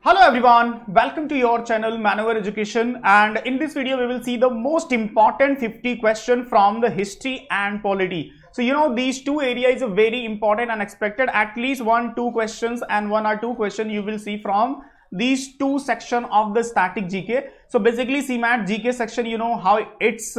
Hello everyone, welcome to your channel Maneuver Education, and in this video we will see the most important 50 question from the history and polity. So you know these two areas are very important and expected at least 1-2 questions and 1 or 2 questions you will see from these two section of the static GK. So basically CMAT GK section, you know how it's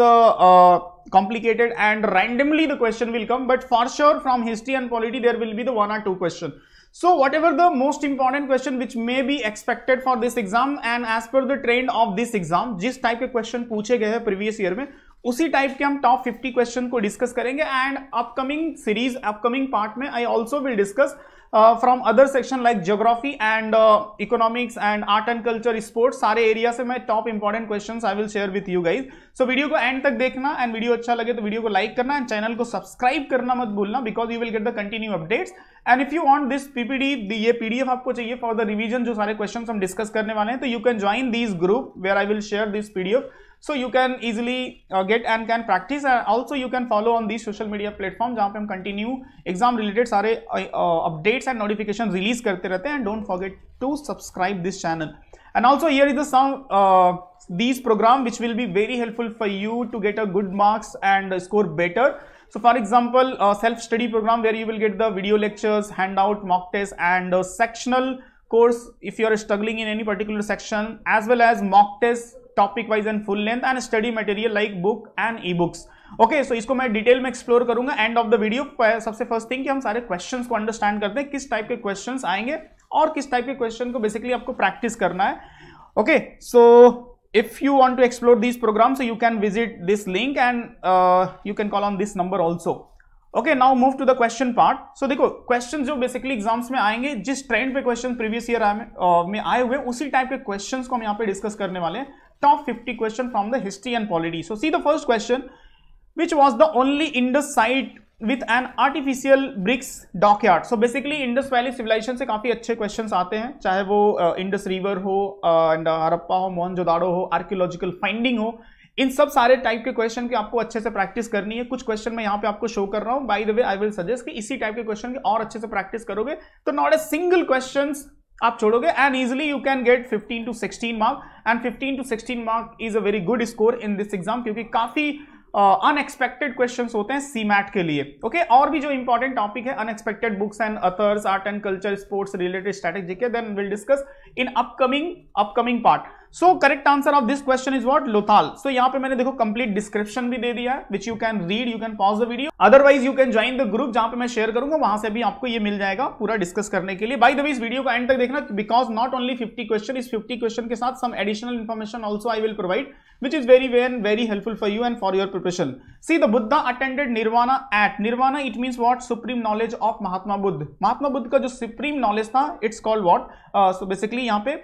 complicated and randomly the question will come, but for sure from history and polity there will be the 1 or 2 question. So whatever the most important question which may be expected for this exam and as per the trend of this exam, जिस type के question पूछे गए हैं previous year में उसी type के हम top 50 question को डिस्कस करेंगे. And upcoming series upcoming part में I also will discuss from other section like geography and economics and art and culture sports, सारे एरिया से मैं top important questions I will share with you guys. So video को end तक देखना and video अच्छा लगे तो video को लाइक करना एंड चैनल को सब्सक्राइब करना मत भूलना because you will get the continue updates. And if you want this PPD, ये पीडीएफ आपको चाहिए फॉर द रिवीजन जो सारे क्वेश्चंस हम डिस्कस करने वाले हैं, तो you can join this group where I will share this PDF. So you can easily get and can practice, and also you can follow on these social media platform जहाँ पे हम continue exam related सारे updates and notification release करते रहते हैं. And don't forget to subscribe this channel. And also here is the some these program which will be very helpful for you to get a good marks and score better. So for example, self study program where you will get the video lectures, handout, mock test and sectional course if you are struggling in any particular section, as well as mock test topic wise and full length and study material like book and e books. Okay, so इसको मैं detail में explore करूंगा end of the video. सबसे first thing कि हम सारे questions को understand करते हैं, किस टाइप के क्वेश्चंस आएंगे और किस टाइप के क्वेश्चन को बेसिकली आपको प्रैक्टिस करना है. Okay, so if you want to explore these programs, so you can visit this link and you can call on this number also. Okay, now move to the question part. So देखो question जो basically exams में आएंगे, जिस trend पे question previous year में आए हुए उसी टाइप के क्वेश्चंस को हम यहाँ पे डिस्कस करने वाले हैं. Top 50 question from the history and polity. So see the first question, which was the only Indus site with an artificial bricks dockyard. So basically Indus valley civilization से काफी अच्छे क्वेश्चंस आते हैं, चाहे वो इंडस रिवर हो and Harappa हो, मोहनजोदाड़ो हो, आर्कियोलॉजिकल फाइंडिंग हो. इन सब सारे टाइप के क्वेश्चन की आपको अच्छे से प्रैक्टिस करनी है. कुछ क्वेश्चन मैं यहाँ पे आपको शो कर रहा हूँ. Bye the way I will suggest कि इसी टाइप के क्वेश्चन की और अच्छे से प्रैक्टिस करोगे तो नॉट ए सिंगल क्वेश्चंस आप छोड़ोगे and easily you can get 15 to 16 mark. And 15 to 16 mark is a very good score in this exam क्योंकि काफी अनएक्सपेक्टेड क्वेश्चंस होते हैं सीमैट के लिए. ओके, और भी जो इंपॉर्टेंट टॉपिक है unexpected books and authors, art and culture, sports related static GK, then will discuss in upcoming part. So correct answer of this question is what? Lothal. So यहाँ पे मैंने देखो कंप्लीट डिस्क्रिप्शन भी दे दिया है which you can read, you can pause the video, otherwise you can join the group जहां पे मैं शेयर करूंगा, वहां से भी आपको ये मिल जाएगा पूरा डिस्कस करने के लिए. बाय द वे इस वीडियो को एंड तक देखना बिकॉज नॉट ओनली 50 क्वेश्चन, इस 50 क्वेश्चन के साथ some additional information also I will provide which is very helpful for you and for your preparation. See, the Buddha attended Nirvana at Nirvana. It means what? Supreme knowledge of Mahatma Buddha. Mahatma Buddha का जो supreme knowledge था, it's called what? So basically यहाँ पे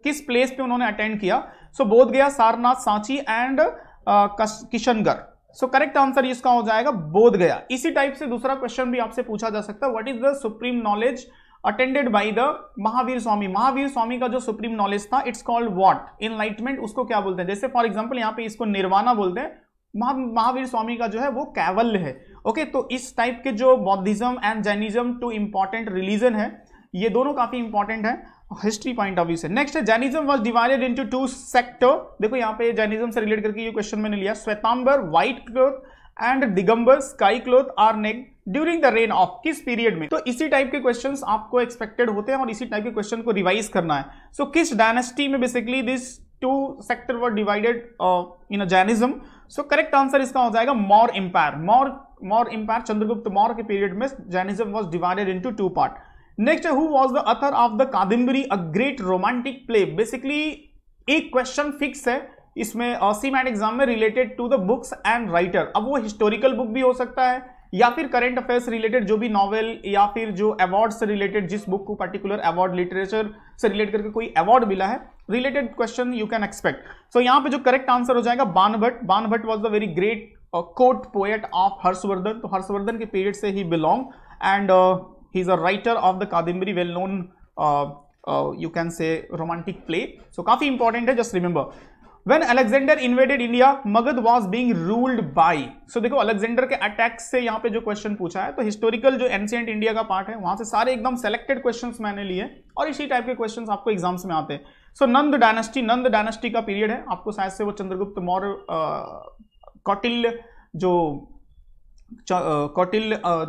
किस place पे उन्होंने attend किया? So बोध गया, Sarnath, Sanchi and Kishangarh. So correct answer इसका हो जाएगा बोध गया. इसी टाइप से दूसरा क्वेश्चन भी आपसे पूछा जा सकता है, what is the supreme knowledge attended by the Mahavir Swami. Mahavir Swami का जो सुप्रीम नॉलेज था, इट्स कॉल्ड व्हाट? इनलाइटमेंट. उसको क्या बोलते हैं? जैसे फॉर एग्जांपल यहाँ पे इसको निर्वाणा बोलते हैं, महावीर स्वामी का जो है वो कैवल्य है. ओके, तो इस टाइप के जो बौद्धिज्म and Jainism two important religion है, ये दोनों काफी इंपॉर्टेंट है हिस्ट्री पॉइंट ऑफ व्यू से. नेक्स्ट है Jainism was divided into 2 sector. देखो यहाँ पे जैनिज्म से रिलेट करके ये क्वेश्चन मैंने लिया. Svetambara white cloth and Digambara sky cloth are naked during the reign of, किस पीरियड में? तो इसी टाइप के क्वेश्चंस आपको एक्सपेक्टेड होते हैं और इसी टाइप के क्वेश्चन को रिवाइज करना है. सो किस डायनेस्टी में basically this 2 sector were divided in a Jainism? So correct answer इसका हो जाएगा मौर्य एम्पायर. मौर्य एम्पायर, चंद्रगुप्त मौर्य के पीरियड में Jainism was divided into 2 part. Next है who was the author of the Kadambari, a great romantic play. Basically एक क्वेश्चन फिक्स है इसमें CMAT exam में related to the books and writer. अब वो हिस्टोरिकल बुक भी हो सकता है या फिर करंट अफेयर्स रिलेटेड जो भी नॉवेल या फिर जो अवार्ड से रिलेटेड, जिस बुक को पर्टिकुलर अवार्ड लिटरेचर से रिलेट करके कोई अवार्ड मिला है, related question you can expect. So यहाँ पे जो करेक्ट आंसर हो जाएगा Banabhatta. Banabhatta was the very great court poet of Harshavardhana. तो हर्षवर्धन के पीरियड से ही belong and he is a writer of the Kadambari, well known you can say romantic play. So काफी इंपॉर्टेंट है, just remember. When Alexander invaded India, Magध was being ruled by. So देखो Alexander के attack से यहाँ पे जो क्वेश्चन पूछा है, तो हिस्टोरिकल जो एंशिएंट इंडिया का पार्ट है वहां से सारे एकदम सेलेक्टेड क्वेश्चंस मैंने लिए और इसी टाइप के क्वेश्चंस आपको एग्जाम्स में आते हैं. सो नंद डायनेस्टी का पीरियड है, आपको शायद से वो चंद्रगुप्त मौर्य, कौटिल्य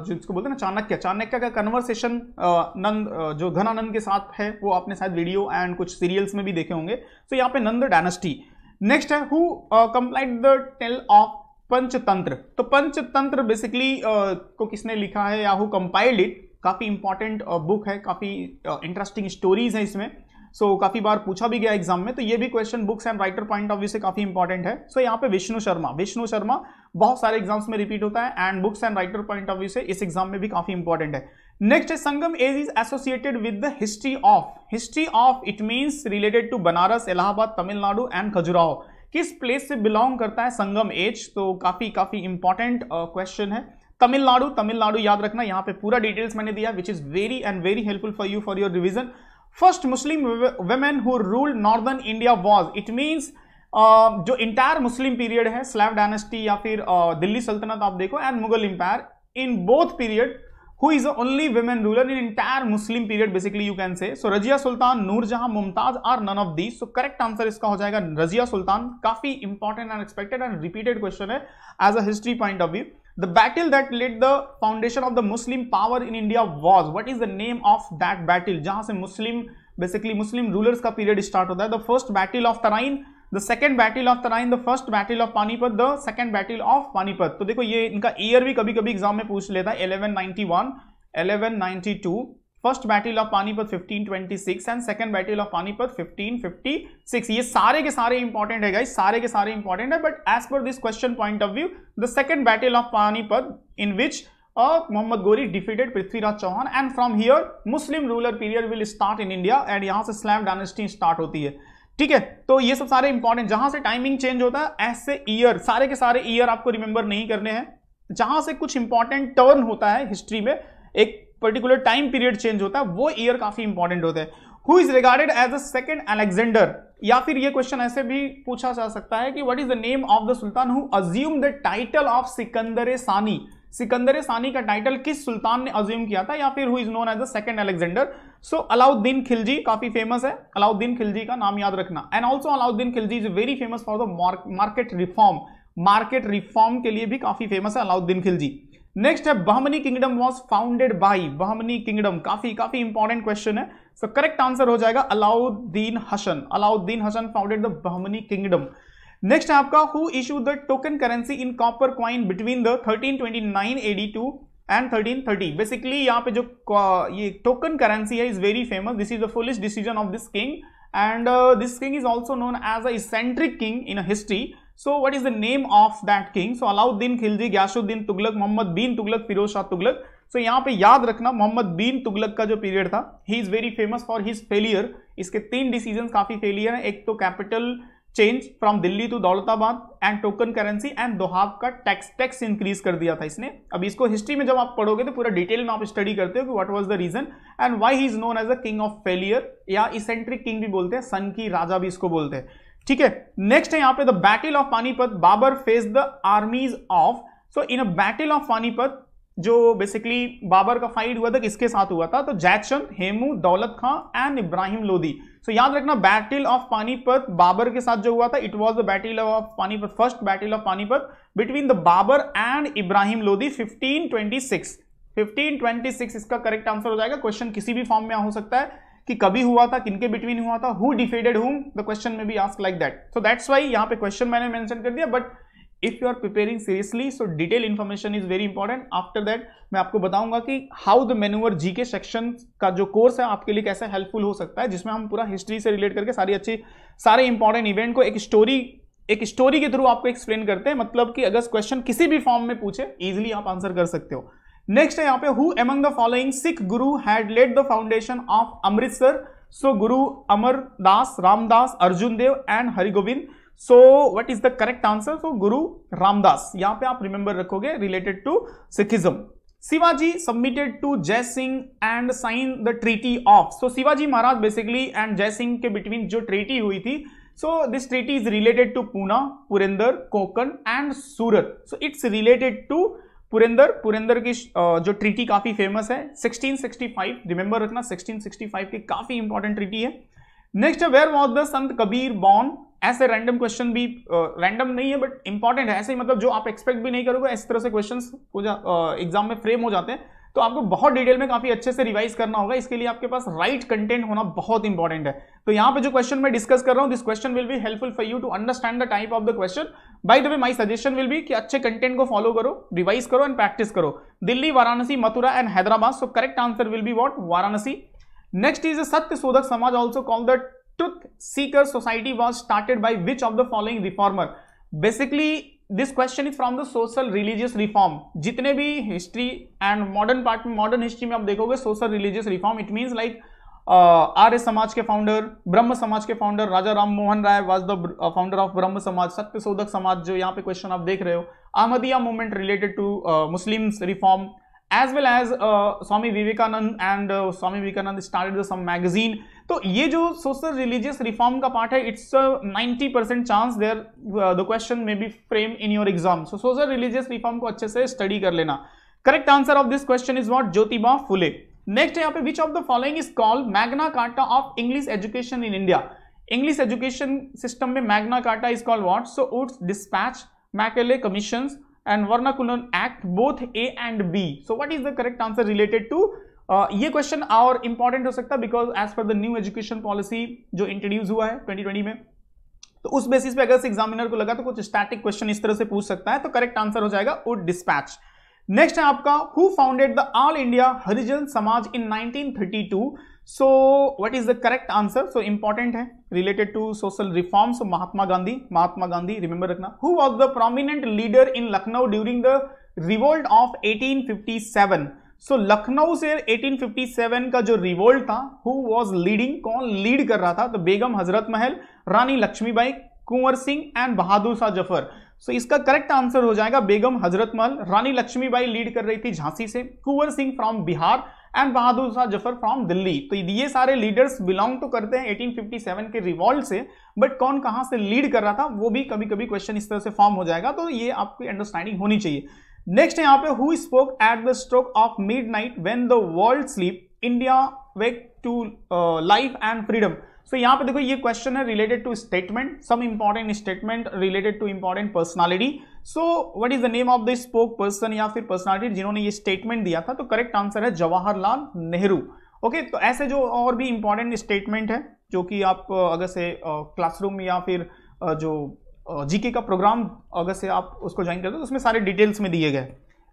जिसको बोलते हैं ना चाणक्य का कन्वर्सेशन जो घनानंद के साथ है, वो आपने शायद वीडियो एंड कुछ सीरियल्स में भी देखे होंगे. तो यहाँ पे नंद डायनेस्टी. नेक्स्ट है who compiled the tale of Panchatantra. तो पंचतंत्र बेसिकली को किसने लिखा है या हु कंपाइल्ड इट. काफी इंपॉर्टेंट बुक है, काफी इंटरेस्टिंग स्टोरीज है इसमें. सो काफी बार पूछा भी गया एग्जाम में, तो ये भी question books and writer point of view से काफी इंपॉर्टेंट है. सो यहाँ पे विष्णु शर्मा बहुत सारे एग्जाम्स में रिपीट होता है and books and writer point of view से इस एग्जाम में भी काफी इंपॉर्टेंट है. नेक्स्ट है Sangam age is associated with the history of it means related to Banaras, Allahabad, Tamil Nadu and Khajuraho. किस प्लेस से बिलोंग करता है संगम एज. तो काफी इंपॉर्टेंट क्वेश्चन है. तमिलनाडु याद रखना, यहाँ पे पूरा डिटेल्स मैंने दिया which is very and very helpful for you for your revision. First Muslim women who ruled northern India was, it means जो इंटायर मुस्लिम पीरियड है, स्लैव डायनेस्टी या फिर दिल्ली सल्तनत आप देखो and Mughal empire, in both period who is the only women ruler in entire Muslim period basically you can say. So Razia Sultan, Nurjahan, Mumtaz are none of these. So correct answer इसका हो जाएगा रजिया सुल्तान. काफी important and expected and repeated question है as a history point of view. The battle that led the foundation of the Muslim power in India was, what is the name of that battle? जहां से मुस्लिम rulers का period start होता है. The first battle of Tarain, the second battle of Tarain, the first battle of Panipat, the second battle of Panipat. तो देखो ये इनका year भी कभी कभी एग्जाम में पूछ लेता है. 1191, 1192, first battle of Panipat 1526 and second battle of Panipat 1556. ये सारे के सारे इंपॉर्टेंट है गाइस, सारे के सारे इंपॉर्टेंट है. But as per this question point of view, the second battle of Panipat in which Mohammad Ghori defeated Prithviraj Chauhan and from here Muslim ruler period will start in India and यहां से स्लैव डायनेस्टी स्टार्ट होती है. ठीक है, तो ये सब सारे इंपॉर्टेंट, जहां से टाइमिंग चेंज होता है ऐसे ईयर, सारे के सारे ईयर आपको रिमेंबर नहीं करने हैं. जहां से कुछ इंपॉर्टेंट टर्न होता है हिस्ट्री में, एक पर्टिकुलर टाइम पीरियड चेंज होता है, वो ईयर काफी इंपॉर्टेंट होते हैं. Who is regarded as the second Alexander, या फिर ये क्वेश्चन ऐसे भी पूछा जा सकता है कि what is the name of the sultan who assume the title of Sikandar सानी. सिकंदर सानी का टाइटल किस सुल्तान ने अज्यूम किया था, या फिर who is known as the second Alexander. So Alauddin Khilji काफी फेमस है, अलाउद्दीन खिलजी का नाम याद रखना. And also Alauddin Khilji is very famous for the market reform के लिए भी काफी फेमस है अलाउद्दीन खिलजी. नेक्स्ट है Bahmani kingdom was founded by, Bahmani kingdom काफी इंपॉर्टेंट क्वेश्चन है. सो करेक्ट आंसर हो जाएगा Alauddin Hasan founded the Bahmani kingdom. Next है आपका who issue the token currency in copper coin between the 1329 AD to and 1330. Basically यहाँ पे जो ये टोकन करेंसी है is very famous. This is the foolest decision of this king and this king is also known as a eccentric king in history. So what is the name of that king? So Alauddin Khilji, Ghiyasuddin Tughlaq, Muhammad bin Tughlaq, Firoz Shah Tughlaq. So यहाँ पे याद रखना मोहम्मद बिन तुगलक का जो period था, he is very famous for his failure. इसके 3 decisions काफी failure है. एक तो capital change from Delhi to Daulatabad and token currency and Doab का टैक्स इंक्रीज कर दिया था इसने. अब इसको हिस्ट्री में जब आप पढ़ोगे तो पूरा डिटेल में आप स्टडी करते हो कि what was the reason and why he is known as the king of failure, या इसेंट्रिक किंग भी बोलते हैं, सन की राजा भी इसको बोलते हैं. ठीक है, नेक्स्ट है यहाँ पे the battle of Panipat, Babur face the armies of. So in a battle of Panipat जो बेसिकली बाबर का फाइट हुआ था, किसके साथ हुआ था, तो जैदचंद, हेमू, दौलत खां एंड इब्राहिम लोदी. सो याद रखना बैटल ऑफ पानीपत बाबर के साथ जो हुआ था, it was the battle of Panipat, first battle of Panipat between the Babur and Ibrahim Lodi 1526 इसका करेक्ट आंसर हो जाएगा. क्वेश्चन किसी भी फॉर्म में हो सकता है कि कभी हुआ था, किनके बिटवीन हुआ था, who defeated whom, the question में be asked like that. So that's why यहाँ पे क्वेश्चन मैंने मेंशन कर दिया. But if you are preparing seriously so detail information is very important. After that मैं आपको बताऊंगा कि how the manure GK section का जो कोर्स है आपके लिए कैसे हेल्पफुल हो सकता है, जिसमें हम पूरा हिस्ट्री से रिलेट करके सारे इंपॉर्टेंट इवेंट को एक स्टोरी के थ्रू आपको एक्सप्लेन करते हैं. मतलब कि अगर क्वेश्चन किसी भी फॉर्म में पूछे इजिली आप आंसर कर सकते हो. नेक्स्ट है यहाँ पे who among the following Sikh guru had laid the foundation of Amritsar. So Guru Amardas, Ramdas, Arjun Dev and Hargobind. So what is the correct answer? So Guru Ramdas. यहां पे आप रिमेंबर रखोगे related to Sikhism. Shivaji submitted to Jai Singh and sign the treaty of. So Shivaji Maharaj basically and Jai Singh के between जो treaty हुई थी, So this treaty is related to Pune, Purandar, Konkan and Surat. So it's related to Purandar की जो treaty काफी famous है 1665, remember रखना 1665 की काफी इंपॉर्टेंट ट्रीटी है। नेक्स्ट है where was the Sant Kabir born. ऐसे रैंडम क्वेश्चन भी रैंडम नहीं है बट इंपॉर्टेंट है, ऐसे ही मतलब जो आप एक्सपेक्ट भी नहीं करोगे इस तरह से क्वेश्चंस एग्जाम में फ्रेम हो जाते हैं, तो आपको बहुत डिटेल में काफी अच्छे से रिवाइज करना होगा। इसके लिए आपके पास राइट कंटेंट होना बहुत इंपॉर्टेंट है। तो यहाँ पे जो क्वेश्चन मैं डिस्कस कर रहा हूँ, this question will be helpful for you to understand the type of the question. By the way my suggestion will be कि अच्छे कंटेंट को फॉलो करो, रिवाइज करो एंड प्रैक्टिस करो। Delhi, Varanasi, Mathura and Hyderabad, so correct answer will be what, Varanasi. Next is Satya Shodhak Samaj, also called the truth seeker society, was started by which of the following reformer. Basically this question is from the social religious reform. जितने भी history and modern part में, modern history में आप देखोगे social religious reform, it means like Arya Samaj के founder, Brahmo Samaj के founder Raja Ram Mohan Roy was the founder of Brahmo Samaj. सत्य शोधक समाज जो यहाँ पे क्वेश्चन आप देख रहे हो, Ahmadiya movement related to Muslims reform, as well as Swami Vivekanand and Swami Vivekanand started some magazine। तो ये जो सोशल रिलीजियस रिफॉर्म का पार्ट है, it's 90% chance there the question may be frame in your exam. So social religious reform को अच्छे से study कर लेना। Correct answer of this question is what, Jyotiba Phule. Next है यहाँ पे which of the following is called Magna Carta of English education in India. English education system में Magna Carta is called what, so Wood's dispatch, Macaulay commissions and vernacular act, both A and B। so what is the correct answer related to ये question और important हो सकता है because as per the new education policy जो introduce हुआ है 2020 में, तो उस बेसिस पे अगर एग्जामिनर को लगा तो कुछ स्टैटिक क्वेश्चन इस तरह से पूछ सकता है। तो करेक्ट आंसर हो जाएगा वुड डिस्पैच। नेक्स्ट है आपका who founded the All India Harijan Samaj in 1932। So what is the correct answer, so important है related to social reforms, Mahatma Gandhi remember रखना। Who was the prominent leader in Lucknow during the revolt of 1857। So Lucknow से 1857 का जो revolt था, who was leading, कौन lead कर रहा था, तो बेगम हजरत महल, रानी लक्ष्मीबाई, कुंवर सिंह एंड बहादुर शाह जफर। सो इसका करेक्ट आंसर हो जाएगा बेगम हजरत महल। रानी लक्ष्मीबाई लीड कर रही थी झांसी से, Kunwar Singh from Bihar and Bahadur Shah Zafar from Delhi. तो ये सारे लीडर्स बिलोंग तो करते हैं 1857 के रिवॉल्ट से, बट कौन कहां से लीड कर रहा था वो भी कभी कभी क्वेश्चन इस तरह से फॉर्म हो जाएगा, तो ये आपकी अंडरस्टैंडिंग होनी चाहिए। नेक्स्ट है यहाँ पे who spoke at the stroke of midnight when the world sleep, India wake to life and freedom. So यहाँ पे देखो ये क्वेश्चन है related to statement, some important statement related to important personality. So what is the name of the spoke person या फिर personality जिन्होंने ये statement दिया था, तो करेक्ट आंसर है जवाहरलाल नेहरू। ओके, तो ऐसे जो और भी इंपॉर्टेंट स्टेटमेंट है जो कि आप अगर से क्लासरूम या फिर जो जीके का प्रोग्राम अगर से आप उसको ज्वाइन करते हो तो उसमें सारे डिटेल्स में दिए गए।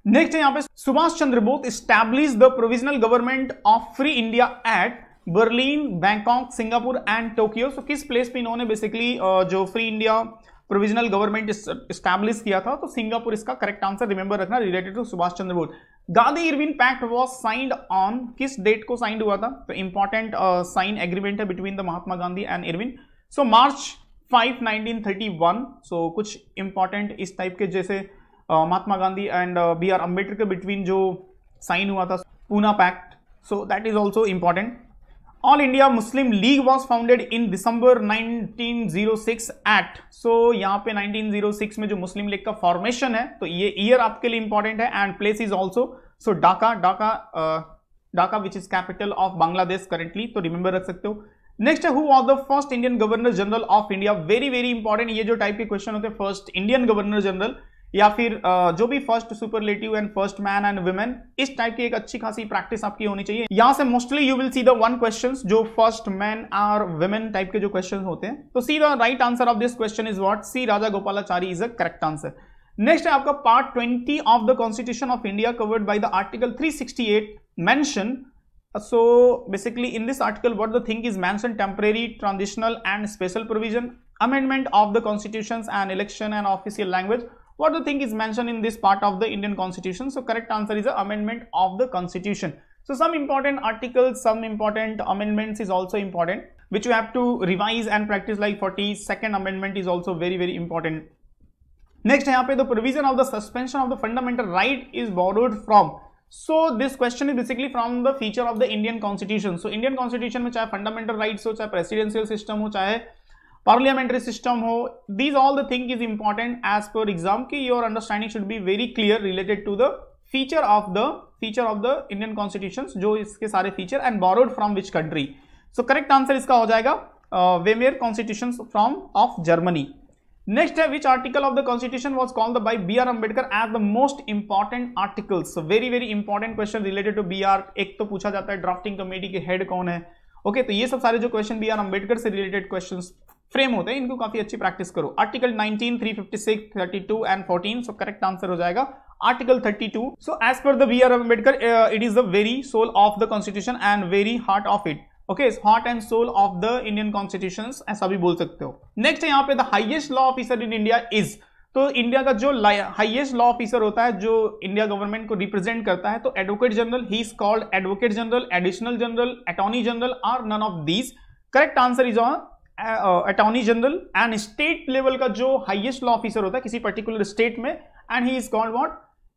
नेक्स्ट है यहाँ पे Subhash Chandra Bose establish the provisional government of free India at Berlin, Bangkok, Singapore and Tokyo. So किस प्लेस पे इन्होंने बेसिकली जो free India provisional government establish किया था, तो सिंगापुर इसका करेक्ट आंसर रिमेंबर रखना related to Subhash Chandra Bose. Gandhi Irwin pact was signed on, किस डेट को साइंड हुआ था, तो इंपॉर्टेंट साइन एग्रीमेंट है between the Mahatma Gandhi and Irwin. So March 5, 1931। So कुछ इंपॉर्टेंट इस टाइप के जैसे Mahatma Gandhi and B R Ambedkar के बिटवीन जो साइन हुआ था Poona pact, so that is also important. All India Muslim League was founded in December 1906 at. So यहाँ पे 1906 में जो मुस्लिम लीग का फॉर्मेशन है, तो ये ईयर आपके लिए इंपॉर्टेंट है and place is also so Dhaka which is capital of Bangladesh currently, तो रिमेंबर रख सकते हो। नेक्स्ट है who was the first Indian governor general of India. Very very important, ये जो टाइप के क्वेश्चन होते हैं फर्स्ट इंडियन गवर्नर जनरल या फिर जो भी first superlative and first man and women, इस टाइप की एक अच्छी खासी प्रैक्टिस आपकी होनी चाहिए। यहां से mostly you will see the one questions जो फर्स्ट मैन और वुमेन टाइप के जो क्वेश्चंस होते हैं। तो see the right answer of this question is what, C Raja Gopalachari is the correct answer. Next है आपका part 20 of the constitution of India covered by the article 368 mention. So basically in this article what the thing is mentioned, temporary, transitional and special provision, amendment of the constitutions and election and official language. What the thing is mentioned in this part of the Indian constitution? So correct answer is the amendment of the constitution. So some important articles, some important amendments is also important which you have to revise and practice, like 42nd amendment is also very very important. Next यहाँ पे the provision of the suspension of the fundamental right is borrowed from. So this question is basically from the feature of the Indian Constitution. So Indian Constitution में चाहे fundamental rights हो, चाहे presidential system हो, चाहे parliamentary system हो, these all the thing is important as per exam की your understanding should be very clear related to the feature of the Indian constitution, जो इसके सारे feature and borrowed from which country. So correct answer इसका हो जाएगा Weimar constitution from of Germany. Next है which article of the constitution was called by B.R. Ambedkar as the most important articles. Very very important question related to B.R. एक तो पूछा जाता है drafting committee के हेड कौन है. ओके, तो ये सब सारे जो क्वेश्चन B.R. अम्बेडकर से रिलेटेड क्वेश्चन फ्रेम होते हैं, इनको काफी अच्छी प्रैक्टिस करो. Article 19, 356, 32 and 14. So correct answer हो जाएगा article 32. So as per the B.R. Ambedkar it is the very soul of the constitution and very heart of it. Okay, heart and soul of the Indian constitution, ऐसा भी बोल सकते हो. Next है यहाँ पे the highest law officer in India is. तो India का जो हाईएस्ट लॉ ऑफिसर होता है जो इंडिया गवर्नमेंट को रिप्रेजेंट करता है, तो advocate general, he is called advocate general, additional general, attorney general are none of these. Correct answer is attorney general. And state level का जो हाईएस्ट लॉ ऑफिसर होता है किसी पर्टिकुलर स्टेट में, and he is called what,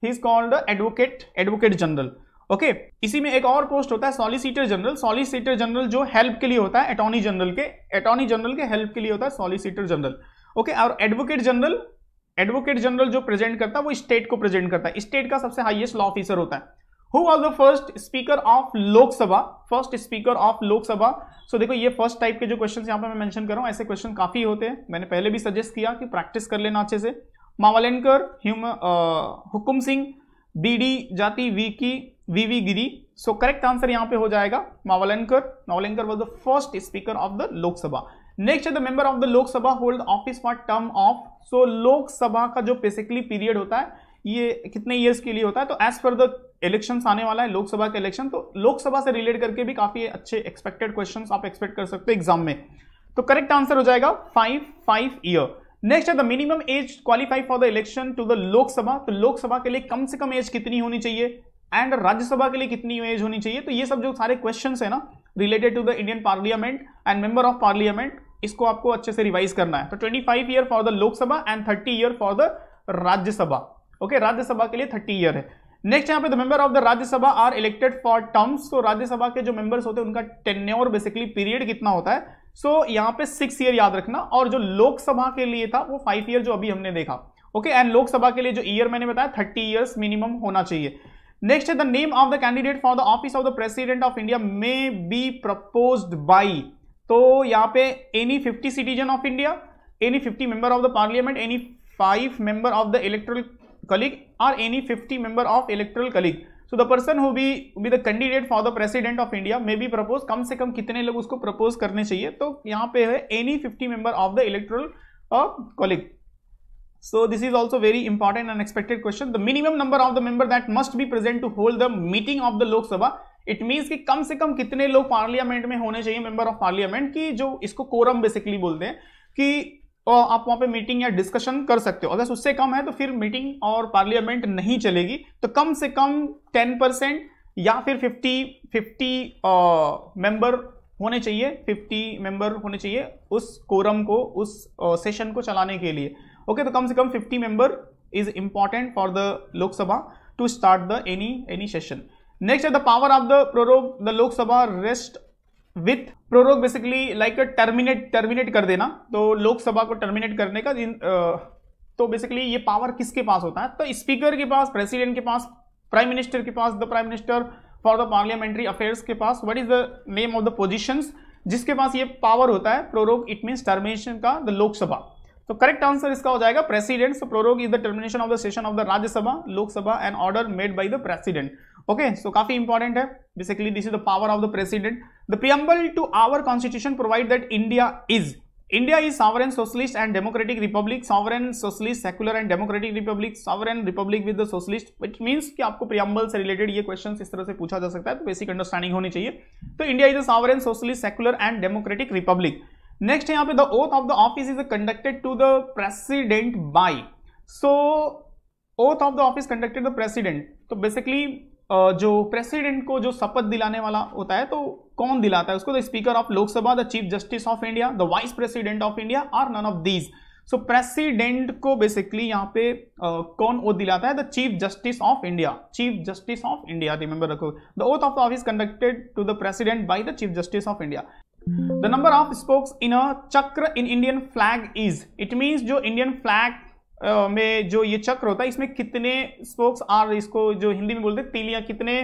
he is called advocate general. Okay, इसी में एक और पोस्ट होता है सॉलिसिटर जनरल. सॉलिसिटर जनरल जो हेल्प के लिए होता है अटॉर्नी जनरल के हेल्प के लिए होता है सॉलिसिटर जनरल. ओके, और एडवोकेट जनरल जो प्रेजेंट करता है वो स्टेट को प्रेजेंट करता है. स्टेट का सबसे हाईएस्ट लॉ ऑफिसर होता है. Who was the first speaker of Lok Sabha. So देखो ये फर्स्ट टाइप के जो क्वेश्चन यहाँ पे मैं मेंशन कर रहा हूँ, ऐसे क्वेश्चन काफी होते हैं. मैंने पहले भी सजेस्ट किया कि प्रैक्टिस कर लेना अच्छे से. Mavalankar, Hukum Singh, BD Jatti, VV Giri. So correct answer यहाँ पे हो जाएगा Mavalankar was the first speaker of the Lok Sabha. Next है the member of the Lok Sabha hold office for term of. So Lok Sabha का जो बेसिकली पीरियड होता है ये कितने ईयर्स के लिए होता है, तो एज पर द इलेक्शंस आने वाला है लोकसभा का इलेक्शन, तो लोकसभा से रिलेट करके भी काफी अच्छे एक्सपेक्टेड क्वेश्चंस आप एक्सपेक्ट कर सकते हो एग्जाम में. तो करेक्ट आंसर हो जाएगा 5 ईयर. नेक्स्ट है the minimum age qualify for the election to the Lok Sabha. तो लोकसभा के लिए कम से कम एज कितनी होनी चाहिए एंड राज्यसभा के लिए कितनी एज होनी चाहिए. तो ये सब जो सारे क्वेश्चंस है ना related to the Indian parliament and member of parliament, इसको आपको अच्छे से रिवाइज करना है. तो 25 year for the Lok Sabha and 30 year for the Rajya Sabha. Okay, Rajya Sabha के लिए 30 ईयर है. नेक्स्ट यहाँ पे the member of the Rajya Sabha are elected for terms. तो राज्यसभा के जो मेंबर्स होते हैं उनका टेन्योर बेसिकली पीरियड कितना होता है. सो यहाँ पे 6 ईयर याद रखना, और जो लोकसभा के लिए था वो 5 ईयर जो अभी हमने देखा. ओके, एंड लोकसभा के लिए जो ईयर मैंने बताया 30 ईयर्स मिनिमम होना चाहिए. नेक्स्ट है the name of the candidate for the office of the president of India may be proposed by. तो यहाँ पे any 50 citizen of India, any 50 member of the parliament, any 5 member of the electoral colleague or any 50 member of electoral colleague. So the person who be the candidate for the president of India may be proposed. कम से कम कितने लोग उसको propose करने चाहिए, तो यहाँ पे है any 50 member of the electoral colleague. So this is also very important and expected question. The minimum number of the member that must be present to hold the meeting of the Lok Sabha. It means कि कम से कम कितने लोग parliament में होने चाहिए, member of parliament की, जो इसको कोरम बेसिकली बोलते हैं, कि आप वहां पे मीटिंग या डिस्कशन कर सकते हो. अगर उससे कम है तो फिर मीटिंग और पार्लियामेंट नहीं चलेगी. तो कम से कम 10% या फिर 50 मेंबर होने चाहिए, 50 मेंबर होने चाहिए उस कोरम को, उस सेशन को चलाने के लिए. ओके, तो कम से कम 50 member is important for the Lok Sabha to start the any session. Next है the power of the prorogue the Lok Sabha rest with. Prorogue basically like terminate कर देना. तो लोकसभा को टर्मिनेट करने का तो बेसिकली ये पावर किसके पास होता है, तो स्पीकर के पास, प्रेसिडेंट के पास, प्राइम मिनिस्टर के पास, the prime minister for the parliamentary affairs के पास. What is the name of the positions जिसके पास ये पावर होता है प्रोरोग, इट मींस टर्मिनेशन का द लोकसभा. तो करेक्ट आंसर इसका हो जाएगा president. So prorogue is the termination of the session of the Rajya Sabha, Lok Sabha and order made by the president. Okay, so काफी इंपॉर्टेंट है. Basically this is the power of the president. The preamble to our constitution provide that India is sovereign socialist and democratic republic, sovereign socialist secular and democratic republic, sovereign republic with the socialist. which means कि आपको preamble से related ये questions इस तरह से पूछा जा सकता है, तो basic understanding होनी चाहिए. तो India is a sovereign socialist secular and democratic republic. Next यहाँ पे the oath of the office is conducted to the president by. So oath of the office conducted the president. तो basically जो president को जो शपथ दिलाने वाला होता है, तो कौन दिलाता है उसको, the speaker of Lok Sabha, the chief justice of India, the vice president of India are none of these. So president को बेसिकली यहाँ पे कौन ओथ दिलाता है, the chief justice of India. Chief justice of India remember रखो. The oath of the office conducted to the president by the chief justice of India. The number of spokes in a chakra in Indian flag is, it means जो Indian flag में जो ये चक्र होता है इसमें कितने स्पोक्स आर, इसको जो हिंदी में बोलते हैं तीलियां, कितने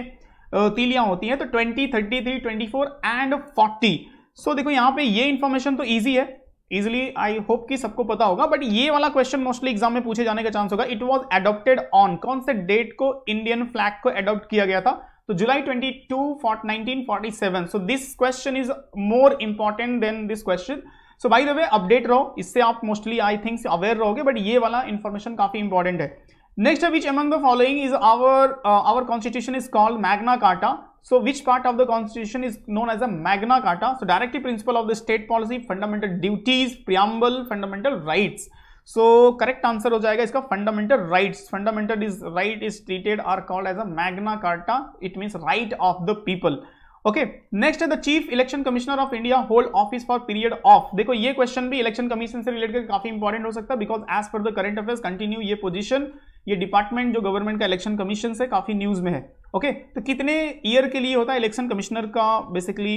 तीलियां होती हैं, तो 20, 33, 24 एंड 40। सो देखो यहाँ पे ये इंफॉर्मेशन तो इजी है, इजिली आई होप कि सबको पता होगा, बट ये वाला क्वेश्चन मोस्टली एग्जाम में पूछे जाने का चांस होगा। इट वाज अडॉप्टेड ऑन, कौन से डेट को इंडियन फ्लैग को अडॉप्ट किया गया था, तो जुलाई 22, 1947। So this question is more important than this question. So by the way update रहो, इससे आप मोस्टली आई थिंक अवेयर रहोगे, बट ये वाला इंफॉर्मेशन काफी इंपॉर्टेंट है। Next, which among the following is our constitution is called Magna Carta. So which part of the constitution is known as a Magna Carta? So directive principle of the state policy, fundamental duties, preamble, fundamental rights. So correct answer हो जाएगा इसका fundamental rights. Fundamental is right is treated are called as a Magna Carta. It means right of the people. Okay. Next है the Chief Election Commissioner of India hold office for period of. देखो ये question भी election commission से related काफी important हो सकता है, because as per the current affairs continue ये पोजीशन, ये डिपार्टमेंट जो गवर्नमेंट का इलेक्शन कमीशन से काफी न्यूज में है। ओके तो कितने ईयर के लिए होता है इलेक्शन कमिश्नर का बेसिकली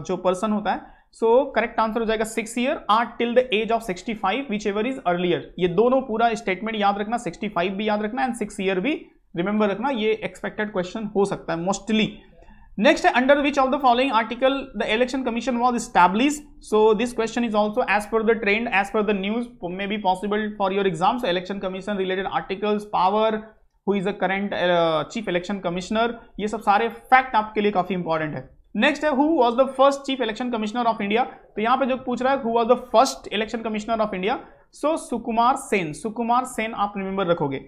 जो पर्सन होता है। सो करेक्ट आंसर हो जाएगा 6 year or till the age of 65 whichever is earlier. ये दोनों पूरा स्टेटमेंट याद रखना, 65 भी याद रखना एंड 6 ईयर भी रिमेंबर रखना, ये एक्सपेक्टेड क्वेश्चन हो सकता है mostly. Next, under which of the following article the election commission was established. So this question is also as per the trend, as per the news may be possible for your exam. So election commission related articles, power, who is the current chief election commissioner, ये सब सारे fact आपके लिए काफी important है। Next है who was the first chief election commissioner of India. तो यहाँ पे जो पूछ रहा है who was the first election commissioner of India, so Sukumar Sen, Sukumar Sen आप रिमेंबर रखोगे।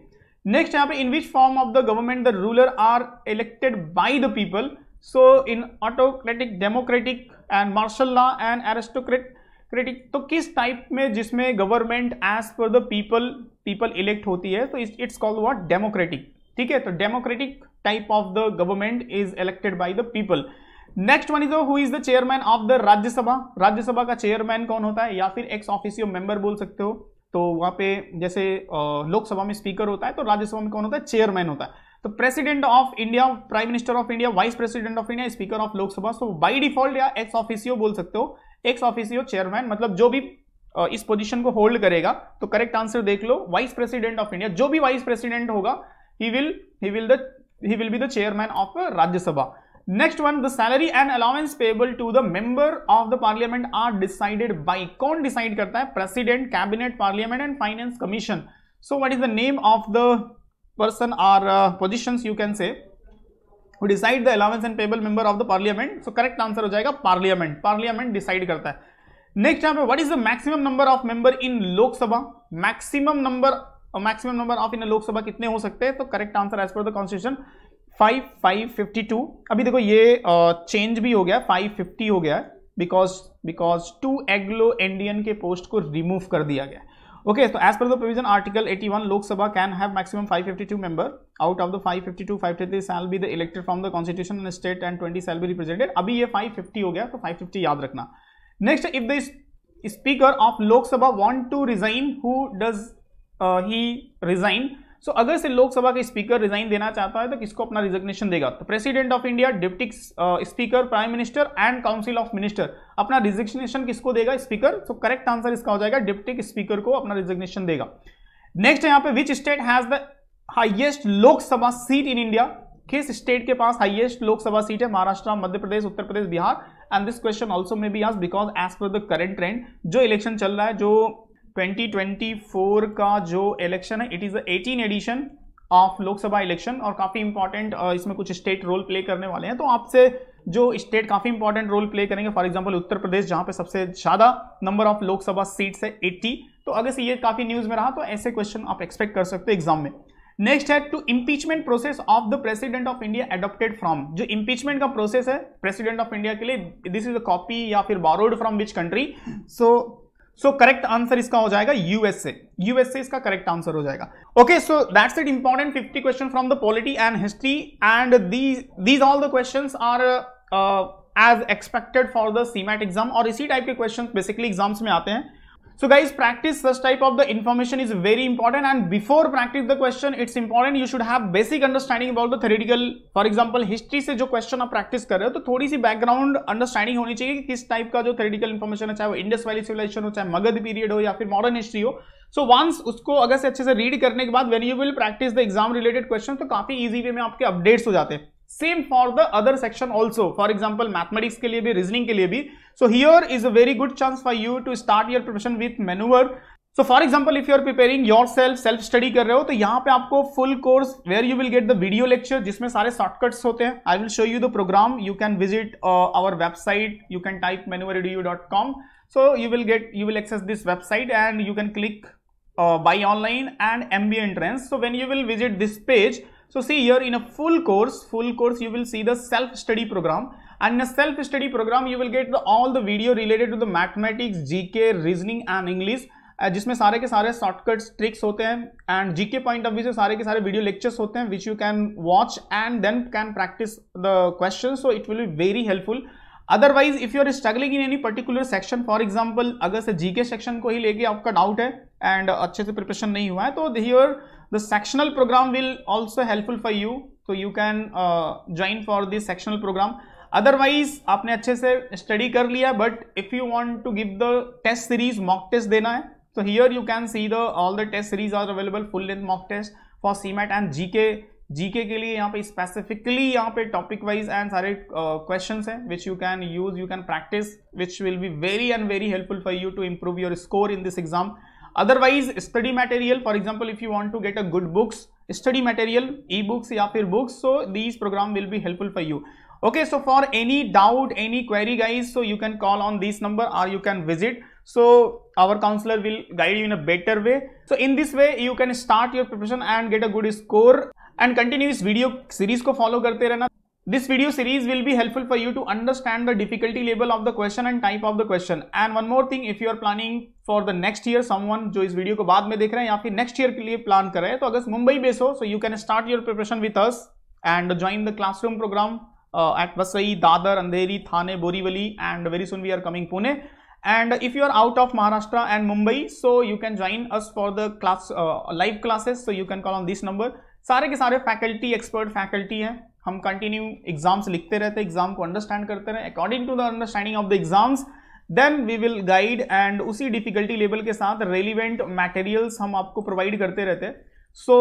नेक्स्ट यहाँ पे in which form of the government the ruler are elected by the people. So in autocratic, democratic and martial law and aristocratic, तो किस type में जिसमें government as per the people elect होती है, तो इट्स कॉल्ड व्हाट, डेमोक्रेटिक। ठीक है, तो democratic type of the government is elected by the people. Next one is who is the chairman of the Rajya Sabha. Rajya Sabha का चेयरमैन कौन होता है, या फिर एक्स ऑफिसियो मेंबर बोल सकते हो। तो वहां पे जैसे लोकसभा में स्पीकर होता है, तो राज्यसभा में कौन होता है, चेयरमैन होता है। तो president of India, prime minister of India, vice president of India, speaker of Lok Sabha. So by default या एक्स ऑफिसियो बोल सकते हो, एक्स ऑफिसियो चेयरमैन, मतलब जो भी इस पोजीशन को होल्ड करेगा। तो करेक्ट आंसर देख लो, वाइस प्रेसिडेंट ऑफ इंडिया, जो भी वाइस प्रेसिडेंट होगा he will be the chairman of Rajya Sabha. Next one, the salary and allowance payable to the member of the parliament are decided by, कौन decide करता है, president, cabinet, parliament and finance commission. So what is the name of the person or positions you can say who decide the allowance and payable member of the parliament? So correct answer हो जाएगा parliament, parliament decide करता है। Next यहाँ पे what is the maximum number of member in लोक Sabha, maximum number of in Lok Sabha कितने हो सकते हैं, तो correct answer as per the constitution 552। अभी देखो ये चेंज भी हो गया, 550 हो गया है, बिकॉज 2 एग्लो इंडियन के पोस्ट को रिमूव कर दिया गया। ओके, तो as per the provision article 81 Lok Sabha can have maximum 552 member, out of the 552 533 shall be the elected from the constitution and state and 20 shall be represented. अभी ये 550 हो गया, तो 550 याद रखना। Next, if the speaker of Lok Sabha want to resign, who does he resign. सो अगर से लोकसभा के स्पीकर रिजाइन देना चाहता है तो किसको अपना रिजिग्नेशन देगा, तो president of India, deputy speaker, prime minister and council of minister. अपना रिजिग्नेशन किसको देगा, स्पीकर। सो करेक्ट आंसर इसका हो जाएगा डिप्टी स्पीकर को अपना रिजिग्नेशन देगा। नेक्स्ट यहाँ पे which state has the highest Lok Sabha seat in India. किस स्टेट के पास हाईएस्ट लोकसभा सीट है, Maharashtra, Madhya Pradesh, Uttar Pradesh, Bihar. And this question also may be asked because as per the current trend जो इलेक्शन चल रहा है, जो 2024 का जो इलेक्शन है, it is the 18 edition of Lok Sabha election, और काफी इंपॉर्टेंट इसमें कुछ स्टेट रोल प्ले करने वाले हैं। तो आपसे जो स्टेट काफी इंपॉर्टेंट रोल प्ले करेंगे, फॉर एग्जांपल उत्तर प्रदेश, जहां पे सबसे ज्यादा नंबर ऑफ लोकसभा सीट्स है 80। तो अगर से ये काफी न्यूज में रहा तो ऐसे क्वेश्चन आप एक्सपेक्ट कर सकते हो एग्जाम में। नेक्स्ट है two impeachment process of the president of India adopted from. जो इम्पीचमेंट का प्रोसेस है प्रेसिडेंट ऑफ इंडिया के लिए, दिस इज अ कॉपी या फिर borrowed from which country. So correct answer इसका हो जाएगा यूएसए, यूएसए इसका करेक्ट आंसर हो जाएगा। Okay, so that's it, important 50 question from the polity and history, and these all the questions are as expected for the CMAT exam. और इसी type के questions basically exams में आते हैं। So guys, practice such type of the information is very important, and before practice the question, it's important you should have basic understanding about the theoretical. For example, history से जो question आप practice कर रहे हो तो थोड़ी सी background understanding होनी चाहिए कि किस type का जो theoretical information है, चाहे वो इंडस वैली civilization हो, चाहे मगध period हो या फिर modern history हो. So once उसको अगर से अच्छे से read करने के बाद when you will practice the exam related question तो काफी easy way में आपके updates हो जाते हैं. Same for the other section also. For example, mathematics के लिए भी, reasoning के लिए भी. So here is a very good chance for you to start your preparation with maneuver. So for example, if you are preparing yourself, self study कर रहे हो तो यहाँ पे आपको full course where you will get the video lecture जिसमें सारे shortcuts होते हैं. I will show you the program. You can visit our website. You can type maneuveredu.com. So you will access this website and you can click buy online and MBA entrance. So when you will visit this page, so see here in a full course you will see the self-study program, and in a self-study program you will get all the video related to the mathematics, GK, reasoning and English, जिसमें सारे के सारे shortcuts tricks होते हैं, and GK point of view से सारे के सारे video lectures होते हैं which you can watch and then can practice the questions. So it will be very helpful. Otherwise, if you are struggling in any particular section, for example, अगर से GK section को ही लेके आपका doubt है and अच्छे से preparation नहीं हुआ है तो here the sectional program will also helpful for you, so you can join for this sectional program. Otherwise आपने अच्छे से study कर लिया but if you want to give the test series, mock test देना है, so here you can see the all the test series are available, full length mock test for CMAT and GK के लिए यहाँ पे specifically यहाँ पे topic wise and सारे questions हैं which you can use, you can practice, which will be very and very helpful for you to improve your score in this exam. Otherwise, study material, for example, if you want to get a good books, study material, e-books या फिर books, so these program will be helpful for you. Okay, so for any doubt, any query guys, so you can call on this number or you can visit. So our counselor will guide you in a better way. So in this way, you can start your preparation and get a good score and continue इस video series को follow करते रहना. This video series will be helpful for you to understand the difficulty level of the question and type of the question. And one more thing, if you are planning for the next year, someone जो इस video को बाद में देख रहे हैं या फिर next year के लिए plan कर रहे हैं तो अगर मुंबई बेस हो, so you can start your preparation with us and join the classroom program at Vasai, Dadar, Andheri, Thane, Borivali, and very soon we are coming Pune. And if you are out of Maharashtra and Mumbai, so you can join us for the class live classes. So you can call on this number. सारे के सारे faculty, expert faculty हैं, हम continue exams लिखते रहते हैं, exam को understand करते रहे according to the understanding of the exams, then we will guide and उसी डिफिकल्टी लेवल के साथ रेलिवेंट मटेरियल्स हम आपको प्रोवाइड करते रहते हैं. सो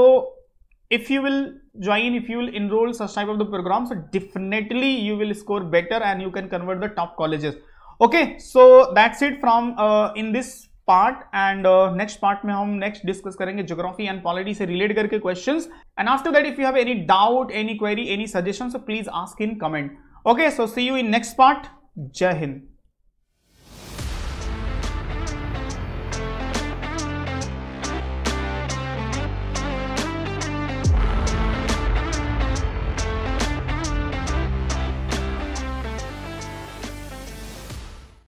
if you will join, if you will enroll such type of the program, so definitely you will score better and you can convert the top colleges. Okay, so that's it from in this part, and next part में हम next discuss करेंगे geography and polity से relate करके questions, and after that if you have any doubt, any query, any suggestion, so please ask in comment. Okay, so see you in next part. Jai Hind.